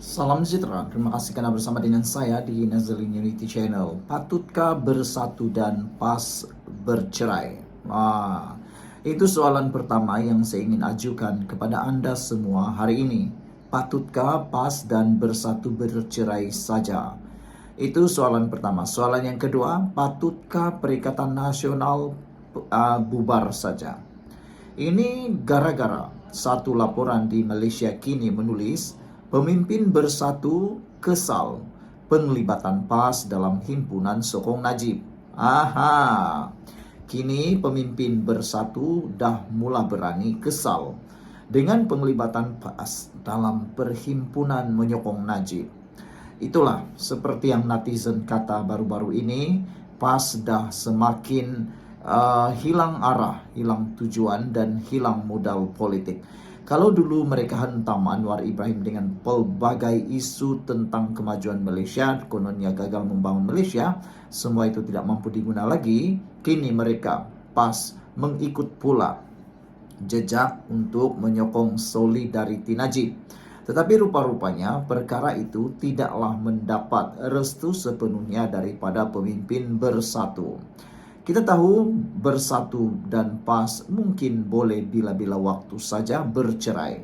Salam sejahtera, terima kasih karena bersama dengan saya di Nazarene Unity Channel. Patutkah bersatu dan pas bercerai? Itu soalan pertama yang saya ingin ajukan kepada Anda semua hari ini. Patutkah pas dan bersatu bercerai saja? Itu soalan pertama. Soalan yang kedua, patutkah Perikatan Nasional bubar saja? Ini gara-gara satu laporan di Malaysia kini menulis pemimpin bersatu kesal penglibatan PAS dalam himpunan sokong Najib. Kini pemimpin bersatu dah mula berani kesal dengan penglibatan PAS dalam perhimpunan menyokong Najib. Itulah seperti yang netizen kata baru-baru ini, PAS dah semakin hilang arah, hilang tujuan dan hilang modal politik. Kalau dulu mereka hentam Anwar Ibrahim dengan pelbagai isu tentang kemajuan Malaysia, kononnya gagal membangun Malaysia, semua itu tidak mampu diguna lagi. Kini mereka PAS mengikut pula jejak untuk menyokong solidariti Najib. Tetapi rupa-rupanya perkara itu tidaklah mendapat restu sepenuhnya daripada pemimpin bersatu. Kita tahu bersatu dan PAS mungkin boleh bila-bila waktu saja bercerai.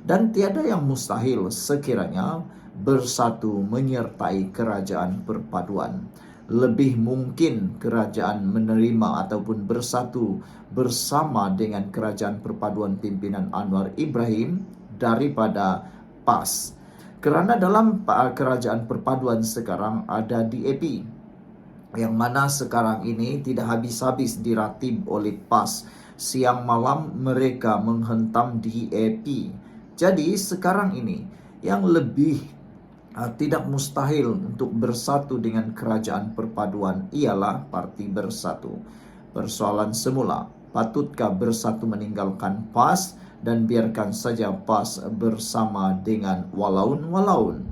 Dan tiada yang mustahil sekiranya bersatu menyertai kerajaan perpaduan. Lebih mungkin kerajaan menerima ataupun bersatu bersama dengan kerajaan perpaduan pimpinan Anwar Ibrahim daripada PAS. Kerana dalam kerajaan perpaduan sekarang ada DAP, yang mana sekarang ini tidak habis-habis diratib oleh PAS. Siang malam mereka menghentam DAP. Jadi sekarang ini yang lebih tidak mustahil untuk bersatu dengan kerajaan perpaduan ialah Parti Bersatu. Persoalan semula, patutkah bersatu meninggalkan PAS dan biarkan saja PAS bersama dengan walaun-walaun?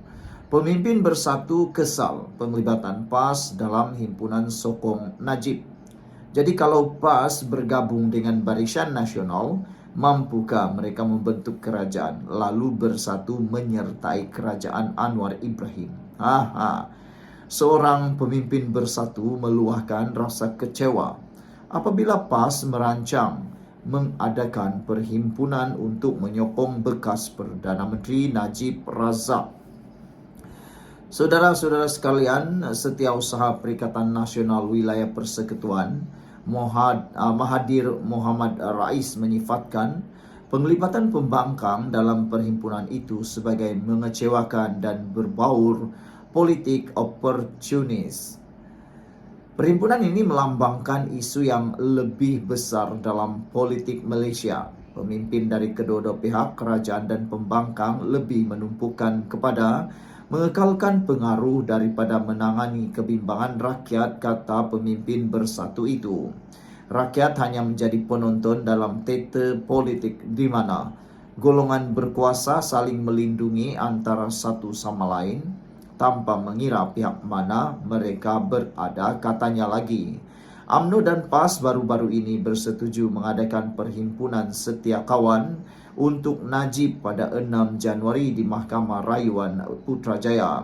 Pemimpin bersatu kesal penglibatan PAS dalam himpunan sokong Najib. Jadi kalau PAS bergabung dengan Barisan Nasional, mampukah mereka membentuk kerajaan lalu bersatu menyertai kerajaan Anwar Ibrahim? Seorang pemimpin bersatu meluahkan rasa kecewa apabila PAS merancang mengadakan perhimpunan untuk menyokong bekas Perdana Menteri Najib Razak. Saudara-saudara sekalian, Setiausaha Perikatan Nasional Wilayah Persekutuan Mahathir Mohamad Rais menyifatkan penglibatan pembangkang dalam perhimpunan itu sebagai mengecewakan dan berbaur politik oportunis. Perhimpunan ini melambangkan isu yang lebih besar dalam politik Malaysia. Pemimpin dari kedua-dua pihak, kerajaan dan pembangkang, lebih menumpukan kepada mengekalkan pengaruh daripada menangani kebimbangan rakyat, kata pemimpin bersatu itu. Rakyat hanya menjadi penonton dalam teater politik di mana golongan berkuasa saling melindungi antara satu sama lain tanpa mengira pihak mana mereka berada, katanya lagi. UMNO dan PAS baru-baru ini bersetuju mengadakan perhimpunan setia kawan untuk Najib pada 6 Januari di Mahkamah Rayuan Putrajaya.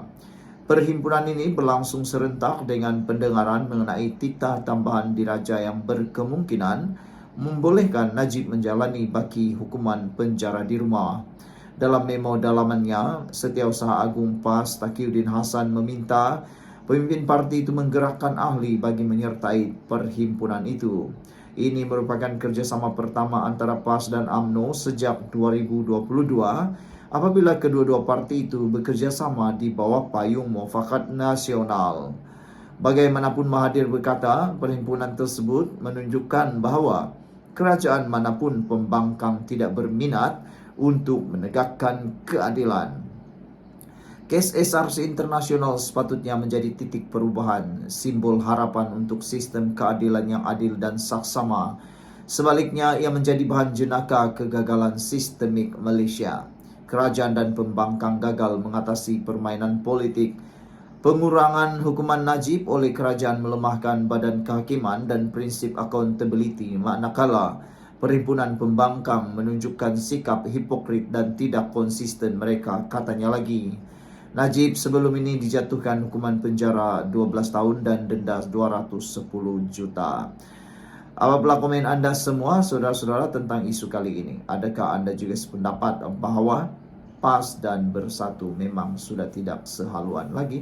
Perhimpunan ini berlangsung serentak dengan pendengaran mengenai titah tambahan diraja yang berkemungkinan membolehkan Najib menjalani baki hukuman penjara di rumah. Dalam memo dalamannya, Setiausaha Agung PAS Taqiyuddin Hassan meminta pemimpin parti itu menggerakkan ahli bagi menyertai perhimpunan itu. Ini merupakan kerjasama pertama antara PAS dan UMNO sejak 2022 apabila kedua-dua parti itu bekerjasama di bawah payung Muafakat Nasional. Bagaimanapun Mahathir berkata, perhimpunan tersebut menunjukkan bahawa kerajaan manapun pembangkang tidak berminat untuk menegakkan keadilan. Kes SRC Internasional sepatutnya menjadi titik perubahan, simbol harapan untuk sistem keadilan yang adil dan saksama. Sebaliknya, ia menjadi bahan jenaka kegagalan sistemik Malaysia. Kerajaan dan pembangkang gagal mengatasi permainan politik. Pengurangan hukuman Najib oleh kerajaan melemahkan badan kehakiman dan prinsip accountability, manakala perhimpunan pembangkang menunjukkan sikap hipokrit dan tidak konsisten mereka, katanya lagi. Najib sebelum ini dijatuhkan hukuman penjara 12 tahun dan denda 210 juta. Apabila komen Anda semua, saudara-saudara, tentang isu kali ini? Adakah Anda juga sependapat bahwa PAS dan Bersatu memang sudah tidak sehaluan lagi?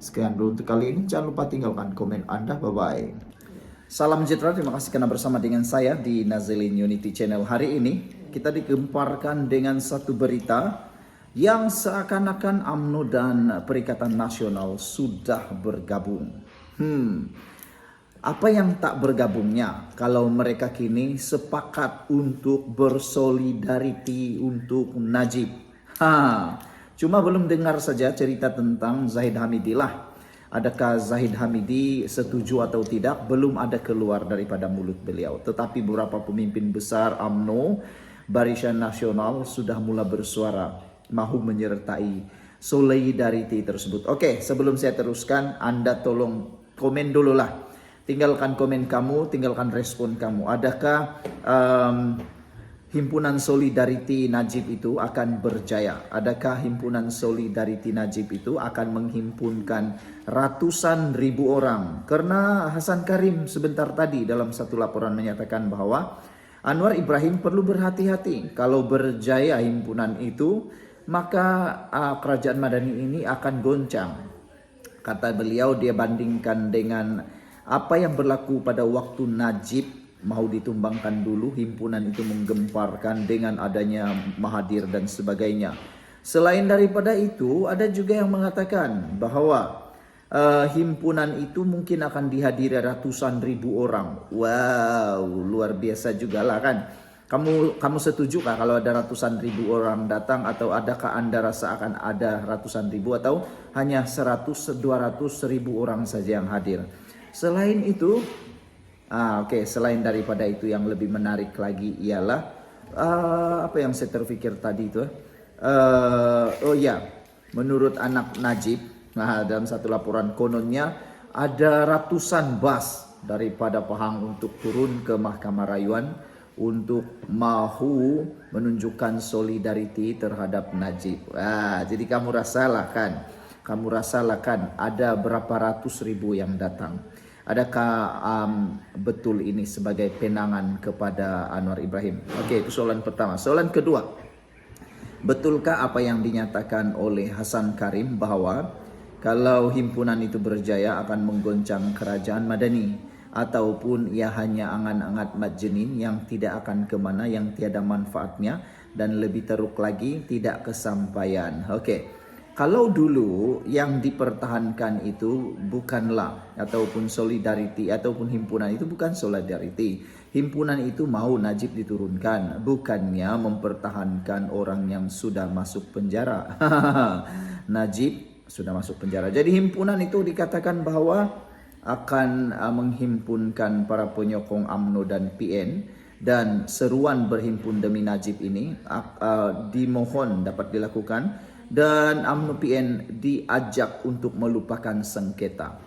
Sekian dulu untuk kali ini. Jangan lupa tinggalkan komen Anda. Bye-bye. Salam sejahtera, terima kasih karena bersama dengan saya di Nazilin Unity Channel. Hari ini kita digemparkan dengan satu berita yang seakan-akan UMNO dan Perikatan Nasional sudah bergabung. Apa yang tak bergabungnya kalau mereka kini sepakat untuk bersolidariti untuk Najib? Cuma belum dengar saja cerita tentang Zahid Hamidi lah. Adakah Zahid Hamidi setuju atau tidak? Belum ada keluar daripada mulut beliau. Tetapi beberapa pemimpin besar UMNO, Barisan Nasional sudah mulai bersuara mahu menyertai solidarity tersebut. Oke, sebelum saya teruskan, Anda tolong komen dulu lah. Tinggalkan komen kamu, tinggalkan respon kamu. Adakah Himpunan Solidarity Najib itu akan berjaya? Adakah Himpunan Solidarity Najib itu akan menghimpunkan ratusan ribu orang? Karena Hasan Karim sebentar tadi dalam satu laporan menyatakan bahwa Anwar Ibrahim perlu berhati-hati. Kalau berjaya himpunan itu, maka kerajaan Madani ini akan goncang. Kata beliau, dia bandingkan dengan apa yang berlaku pada waktu Najib mau ditumbangkan dulu, himpunan itu menggemparkan dengan adanya Mahathir dan sebagainya. Selain daripada itu, ada juga yang mengatakan bahwa himpunan itu mungkin akan dihadiri ratusan ribu orang. Wow, luar biasa juga lah kan. Kamu setuju kah kalau ada ratusan ribu orang datang, atau adakah Anda rasa akan ada ratusan ribu atau hanya 100-200 ribu orang saja yang hadir? Selain itu, selain daripada itu yang lebih menarik lagi ialah apa yang saya terfikir tadi itu? Menurut anak Najib, dalam satu laporan kononnya ada ratusan bas daripada Pahang untuk turun ke Mahkamah Rayuan untuk mahu menunjukkan solidariti terhadap Najib. Jadi kamu rasalah kan ada berapa ratus ribu yang datang. Adakah betul ini sebagai penangan kepada Anwar Ibrahim? Oke, itu soalan pertama. Soalan kedua, betulkah apa yang dinyatakan oleh Hasan Karim bahwa kalau himpunan itu berjaya akan menggoncang kerajaan Madani, ataupun ia hanya angan-angat majnin yang tidak akan kemana, yang tiada manfaatnya, dan lebih teruk lagi tidak kesampaian? Oke. Kalau dulu yang dipertahankan itu bukanlah, ataupun solidarity, ataupun himpunan itu bukan solidarity. Himpunan itu mau Najib diturunkan, bukannya mempertahankan orang yang sudah masuk penjara. Najib sudah masuk penjara. Jadi himpunan itu dikatakan bahwa akan menghimpunkan para penyokong UMNO dan PN, dan seruan berhimpun demi Najib ini dimohon dapat dilakukan. Dan UMNO PN diajak untuk melupakan sengketa.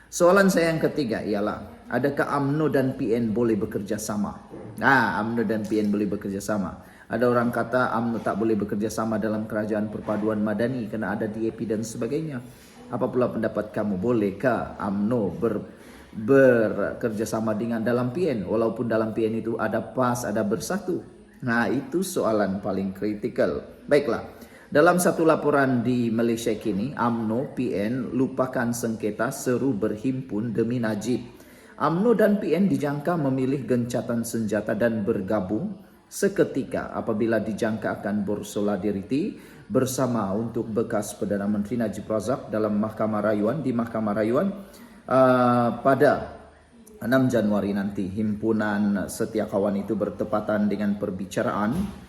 Soalan saya yang ketiga ialah, adakah UMNO dan PN boleh bekerja sama? UMNO dan PN boleh bekerja sama. Ada orang kata UMNO tak boleh bekerja sama dalam kerajaan perpaduan Madani karena ada DAP dan sebagainya. Apa pula pendapat kamu? Bolehkah UMNO bekerja sama dengan dalam PN, walaupun dalam PN itu ada PAS, ada Bersatu? Itu soalan paling kritikal. Baiklah. Dalam satu laporan di Malaysia kini, UMNO PN lupakan sengketa, seru berhimpun demi Najib. UMNO dan PN dijangka memilih gencatan senjata dan bergabung seketika apabila dijangka akan bersolidariti bersama untuk bekas Perdana Menteri Najib Razak dalam Mahkamah Rayuan, di Mahkamah Rayuan pada 6 Januari nanti. Himpunan Setia Kawan itu bertepatan dengan perbicaraan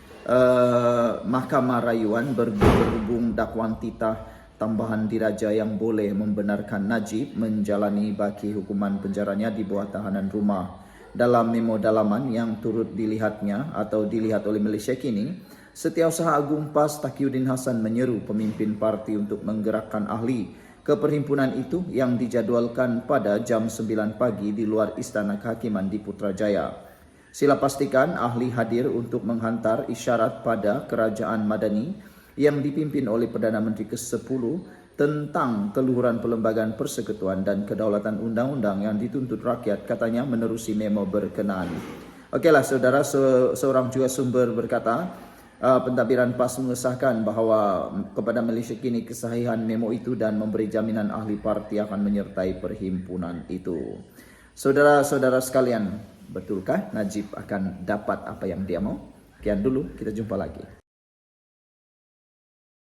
Mahkamah Rayuan berhubung dakwaan titah tambahan diraja yang boleh membenarkan Najib menjalani baki hukuman penjaranya di bawah tahanan rumah. Dalam memo dalaman yang turut dilihatnya atau dilihat oleh Malaysia kini, Setiausaha Agung PAS Taqiyuddin Hasan menyeru pemimpin parti untuk menggerakkan ahli ke perhimpunan itu yang dijadwalkan pada jam 9 pagi di luar Istana Kehakiman di Putrajaya. Sila pastikan ahli hadir untuk menghantar isyarat pada kerajaan Madani yang dipimpin oleh Perdana Menteri ke-10 tentang keluhuran Perlembagaan Persekutuan dan Kedaulatan Undang-Undang yang dituntut rakyat, katanya menerusi memo berkenaan. Okeylah saudara, seorang juga sumber berkata, pentadbiran PAS mengesahkan bahawa kepada Malaysia kini kesahihan memo itu dan memberi jaminan ahli parti akan menyertai perhimpunan itu. Saudara-saudara sekalian, betulkah Najib akan dapat apa yang dia mau? Sekian dulu, kita jumpa lagi.